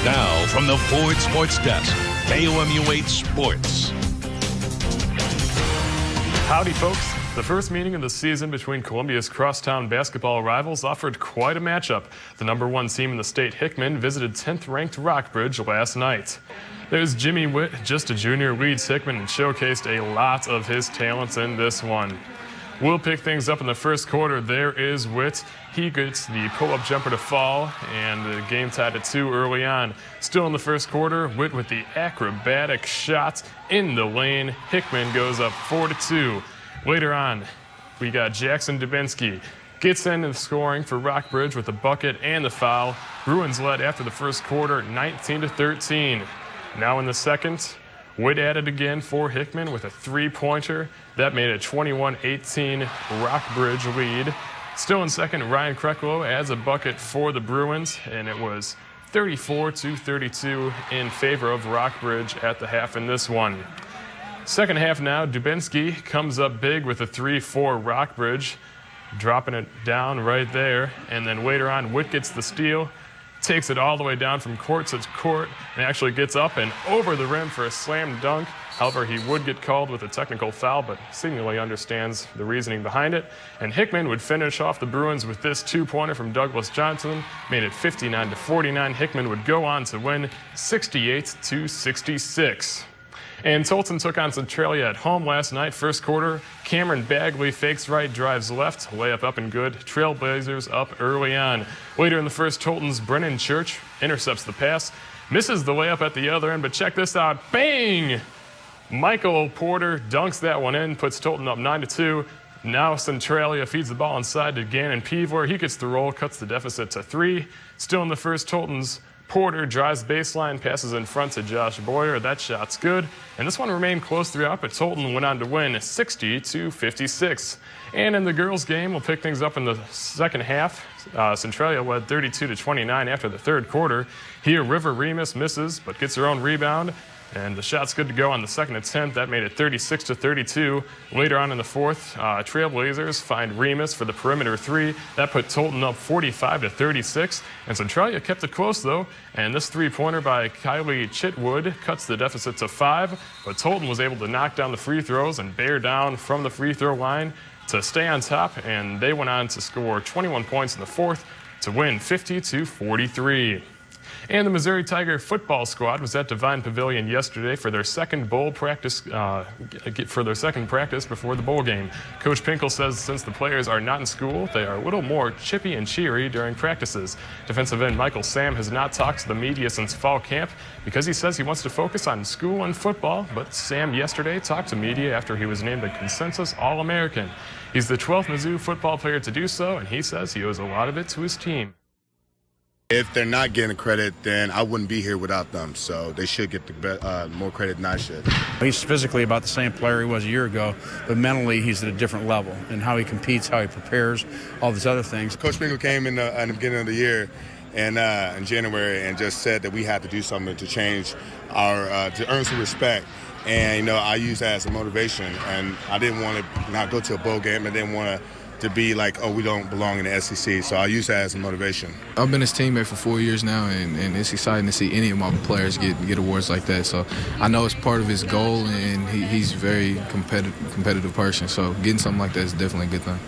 Now, from the Ford Sports Desk, KOMU8 Sports. Howdy, folks. The first meeting of the season between Columbia's crosstown basketball rivals offered quite a matchup. The #1 team in the state, Hickman, visited 10th-ranked Rockbridge last night. There's Jimmy Witt, just a junior, leads Hickman and showcased a lot of his talents in this one. We'll pick things up in the first quarter. There is Witt. He gets the pull-up jumper to fall, and the game tied at 2 early on. Still in the first quarter, Witt with the acrobatic shot in the lane. Hickman goes up 4-2. Later on, we got Jackson Dubinsky. Gets into the scoring for Rockbridge with a bucket and the foul. Bruins led after the first quarter, 19-13. Now in the second, Witt added again for Hickman with a three-pointer. That made a 21-18 Rockbridge lead. Still in second, Ryan Kreklo adds a bucket for the Bruins, and it was 34-32 in favor of Rockbridge at the half in this one. Second half now, Dubinsky comes up big with a 3 for Rockbridge, dropping it down right there. And then later on, Witt gets the steal, takes it all the way down from court to court, and actually gets up and over the rim for a slam dunk. However, he would get called with a technical foul, but seemingly understands the reasoning behind it. And Hickman would finish off the Bruins with this two-pointer from Douglas Johnson, made it 59-49. Hickman would go on to win 68-66. And Tolton took on Centralia at home last night. First quarter, Cameron Bagley fakes right, drives left, layup up and good. Trailblazers up early on. Later in the first, Tolton's Brennan Church intercepts the pass, misses the layup at the other end, but check this out, bang! Michael Porter dunks that one in, puts Tolton up 9-2. Now Centralia feeds the ball inside to Gannon Peevor. He gets the roll, cuts the deficit to 3. Still in the first, Tolton's Porter drives baseline, passes in front to Josh Boyer. That shot's good. And this one remained close throughout, but Tolton went on to win 60-56. And in the girls' game, we'll pick things up in the second half. Centralia led 32-29 after the third quarter. Here, River Remus misses, but gets her own rebound. And the shot's good to go on the second attempt. That made it 36-32. Later on in the fourth, Trailblazers find Remus for the perimeter 3. That put Tolton up 45-36. And Centralia kept it close, though. And this three-pointer by Kylie Chitwood cuts the deficit to 5. But Tolton was able to knock down the free throws and bear down from the free throw line to stay on top. And they went on to score 21 points in the fourth to win 50-43. And the Missouri Tiger football squad was at Devine Pavilion yesterday for their second bowl practice, before the bowl game. Coach Pinkel says since the players are not in school, they are a little more chippy and cheery during practices. Defensive end Michael Sam has not talked to the media since fall camp because he says he wants to focus on school and football, but Sam yesterday talked to media after he was named a consensus All-American. He's the 12th Mizzou football player to do so, and he says he owes a lot of it to his team. If they're not getting credit, then I wouldn't be here without them. So they should get the more credit than I should. He's physically about the same player he was a year ago, but mentally he's at a different level. And how he competes, how he prepares, all these other things. Coach Pinkel came in the beginning of the year and in January and just said that we had to do something to change our to earn some respect. And I used that as a motivation. And I didn't want to not go to a bowl game. I didn't want to be like, oh, we don't belong in the SEC. So I use that as a motivation. I've been his teammate for 4 years now, and it's exciting to see any of my players get awards like that. So I know it's part of his goal, and he's a very competitive person. So getting something like that is definitely a good thing.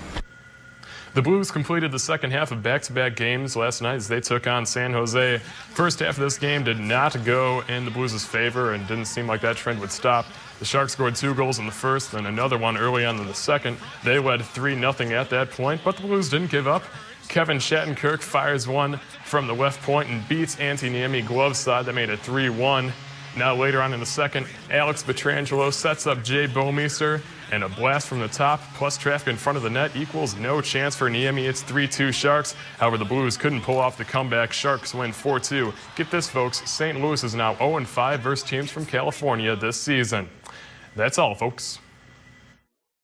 The Blues completed the second half of back-to-back games last night as they took on San Jose. First half of this game did not go in the Blues' favor and didn't seem like that trend would stop. The Sharks scored 2 goals in the first and another one early on in the second. They led 3-0 at that point, but the Blues didn't give up. Kevin Shattenkirk fires one from the left point and beats Antti Niemi glove side. That made it 3-1. Now later on in the second, Alex Petrangelo sets up Jay Bomeister, and a blast from the top plus traffic in front of the net equals no chance for Niemi. It's 3-2 Sharks. However, the Blues couldn't pull off the comeback. Sharks win 4-2. Get this, folks, St. Louis is now 0-5 versus teams from California this season. That's all, folks.